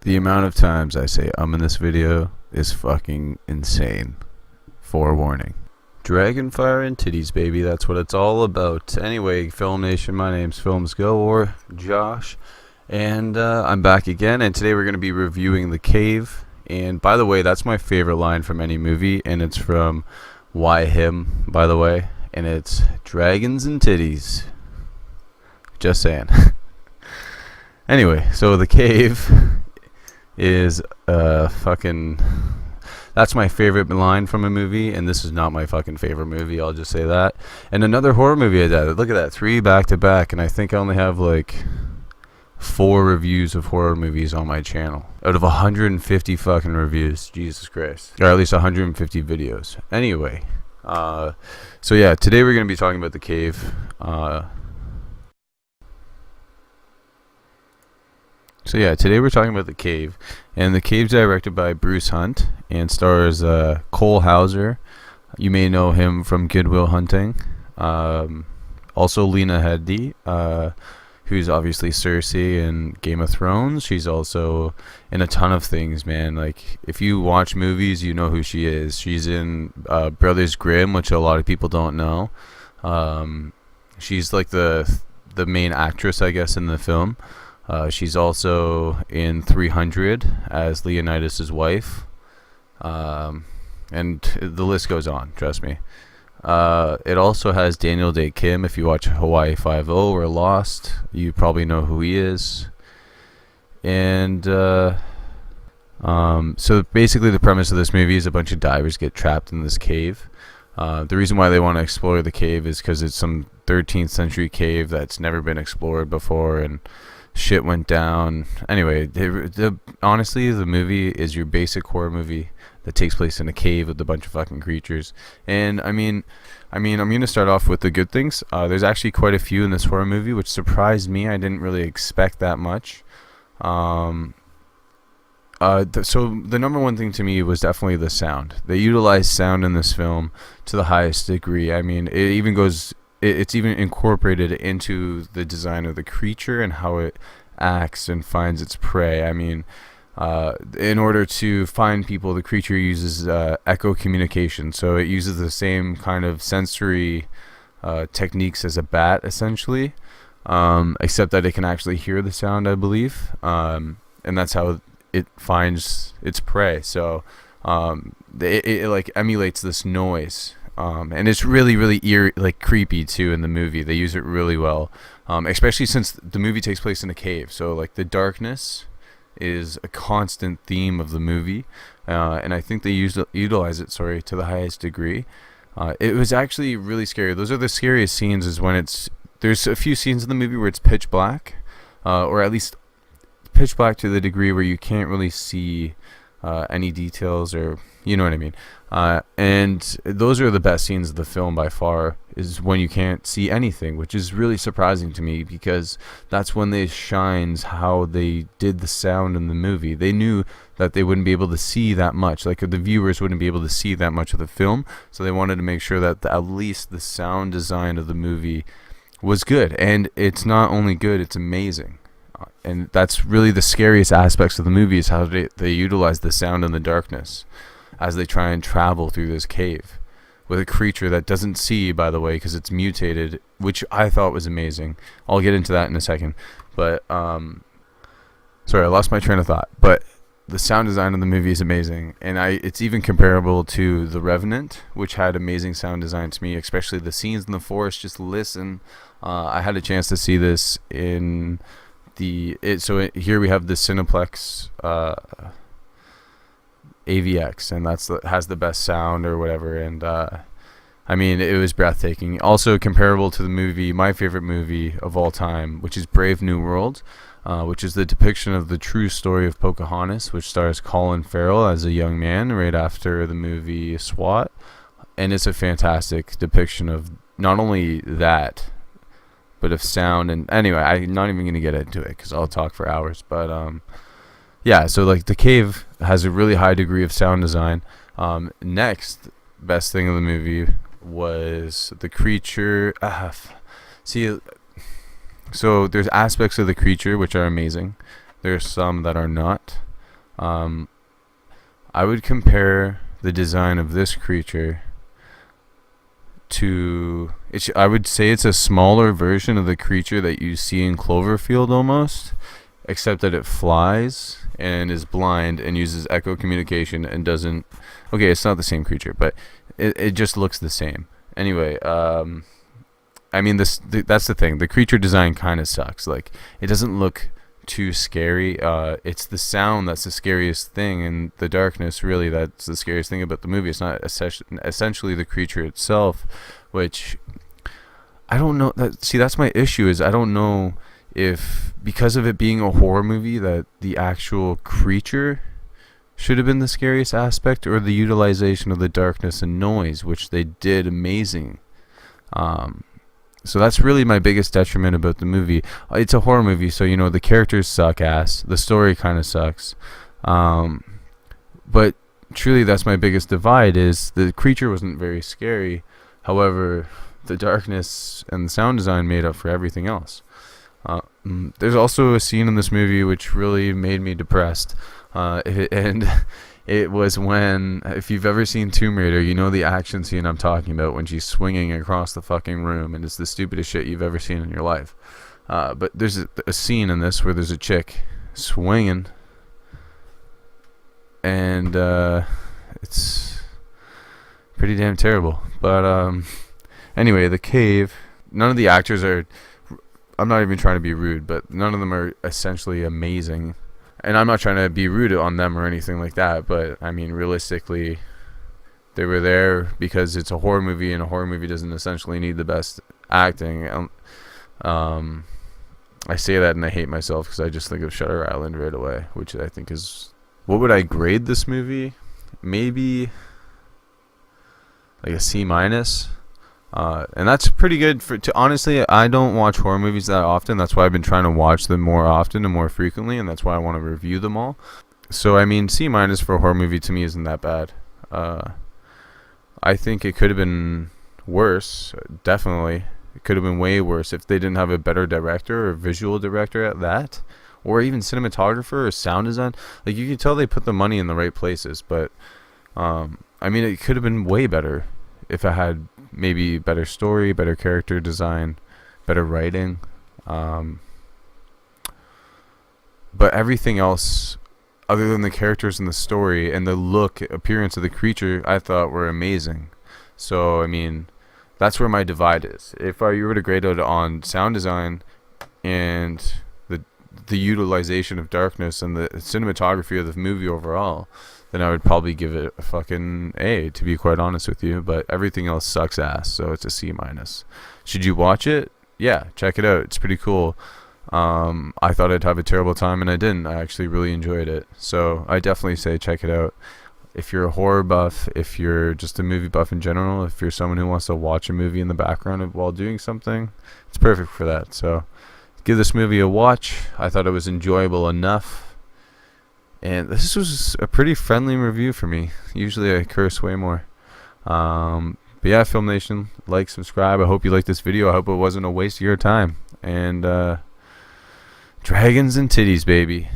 The amount of times I say in this video is fucking insane. Forewarning. Dragonfire and titties, baby. That's what it's all about. Anyway, Film Nation, my name's Films Go, or Josh. And I'm back again, and today we're going to be reviewing The Cave. And by the way, that's my favorite line from any movie, and it's from Why Him, by the way. And it's dragons and titties. Just saying. Anyway, so The Cave is fucking... That's my favorite line from a movie, and this is not my fucking favorite movie, I'll just say that. And another horror movie I did. Look at that, 3 back to back, and I think I only have like 4 reviews of horror movies on my channel out of 150 fucking reviews. Jesus Christ. Or at least 150 videos. Anyway, so yeah, today we're going to be talking about The Cave. Today we're talking about The Cave, and The Cave's directed by Bruce Hunt and stars Cole Hauser. You may know him from Good Will Hunting. Also Lena Headey, who's obviously Cersei in Game of Thrones. She's also in a ton of things, man. Like, if you watch movies, you know who she is. She's in Brothers Grimm, which a lot of people don't know. She's like the main actress, I guess, in the film. She's also in 300 as Leonidas' wife, and the list goes on, trust me. It also has Daniel Day Kim. If you watch Hawaii Five-0 or Lost, you probably know who he is. And so basically the premise of this movie is a bunch of divers get trapped in this cave. The reason why they want to explore the cave is because it's some 13th century cave that's never been explored before, and shit went down. Anyway, honestly, the movie is your basic horror movie that takes place in a cave with a bunch of fucking creatures. And I mean, I'm gonna start off with the good things. There's actually quite a few in this horror movie, which surprised me. I didn't really expect that much. So the number one thing to me was definitely the sound. They utilized sound in this film to the highest degree. I mean, it's even incorporated into the design of the creature and how it acts and finds its prey. I mean, in order to find people, the creature uses echo communication. So it uses the same kind of sensory techniques as a bat, essentially, except that it can actually hear the sound, I believe. And that's how it finds its prey. So it like emulates this noise. And it's really, really eerie, like creepy too in the movie. They use it really well, especially since the movie takes place in a cave. So like the darkness is a constant theme of the movie, and I think they utilize it, to the highest degree. It was actually really scary. Those are the scariest scenes. Is when there's a few scenes in the movie where it's pitch black, or at least pitch black to the degree where you can't really see any details, or you know what I mean. And those are the best scenes of the film by far, is when you can't see anything, which is really surprising to me, because that's when they shines how they did the sound in the movie. They knew that they wouldn't be able to see that much, like the viewers wouldn't be able to see that much of the film, so they wanted to make sure that at least the sound design of the movie was good. And it's not only good, it's amazing. And that's really the scariest aspects of the movie, is how they utilize the sound and the darkness as they try and travel through this cave with a creature that doesn't see, by the way, because it's mutated, which I thought was amazing. I'll get into that in a second. But sorry, I lost my train of thought. But the sound design of the movie is amazing, and it's even comparable to The Revenant, which had amazing sound design to me, especially the scenes in the forest. Just listen. I had a chance to see this in here we have the Cineplex AVX, and has the best sound or whatever. And I mean, it was breathtaking. Also comparable to the movie, my favorite movie of all time, which is Brave New World, which is the depiction of the true story of Pocahontas, which stars Colin Farrell as a young man right after the movie SWAT. And it's a fantastic depiction of not only that, but of sound. And anyway, I'm not even going to get into it because I'll talk for hours. But yeah, so like The Cave has a really high degree of sound design. Next best thing of the movie was the creature. So there's aspects of the creature which are amazing. There's some that are not. Um, I would compare the design of this creature to I would say it's a smaller version of the creature that you see in Cloverfield almost, except that it flies and is blind and uses echo communication and doesn't. Okay, it's not the same creature, but it just looks the same. Anyway, I mean that's the thing. The creature design kind of sucks. Like, it doesn't look too scary. It's the sound that's the scariest thing, and the darkness, really, that's the scariest thing about the movie. It's not essentially the creature itself, which I don't know. That's my issue. Is I don't know if, because of it being a horror movie, that the actual creature should have been the scariest aspect, or the utilization of the darkness and noise, which they did amazing. So that's really my biggest detriment about the movie. It's a horror movie, so the characters suck ass. The story kind of sucks. But truly, that's my biggest divide, is the creature wasn't very scary. However, the darkness and the sound design made up for everything else. There's also a scene in this movie which really made me depressed. And it was when, if you've ever seen Tomb Raider, you know the action scene I'm talking about, when she's swinging across the fucking room, and it's the stupidest shit you've ever seen in your life. But there's a scene in this where there's a chick swinging, and it's pretty damn terrible. But anyway, the cave, none of the actors are, I'm not even trying to be rude, but none of them are essentially amazing. And I'm not trying to be rude on them or anything like that, but I mean, realistically, they were there because it's a horror movie, and a horror movie doesn't essentially need the best acting. I say that and I hate myself because I just think of Shutter Island right away, which I think is... What would I grade this movie? Maybe like a C-. And that's pretty good honestly, I don't watch horror movies that often. That's why I've been trying to watch them more often and more frequently, and that's why I want to review them all. So I mean, C- for a horror movie to me isn't that bad. I think it could have been worse. Definitely, it could have been way worse if they didn't have a better director or visual director at that, or even cinematographer or sound design. Like, you could tell they put the money in the right places, but I mean, it could have been way better if it had maybe better story, better character design, better writing. But everything else, other than the characters and the story and the appearance of the creature, I thought were amazing. So, I mean, that's where my divide is. If you were to grade it on sound design and the utilization of darkness and the cinematography of the movie overall, then I would probably give it a fucking A, to be quite honest with you. But everything else sucks ass, so it's a C-. Should you watch it? Yeah, check it out. It's pretty cool. I thought I'd have a terrible time, and I didn't. I actually really enjoyed it. So I definitely say check it out. If you're a horror buff, if you're just a movie buff in general, if you're someone who wants to watch a movie in the background while doing something, it's perfect for that. So give this movie a watch. I thought it was enjoyable enough. And this was a pretty friendly review for me. Usually I curse way more. But yeah, Film Nation, like, subscribe. I hope you liked this video. I hope it wasn't a waste of your time. And dragons and titties, baby.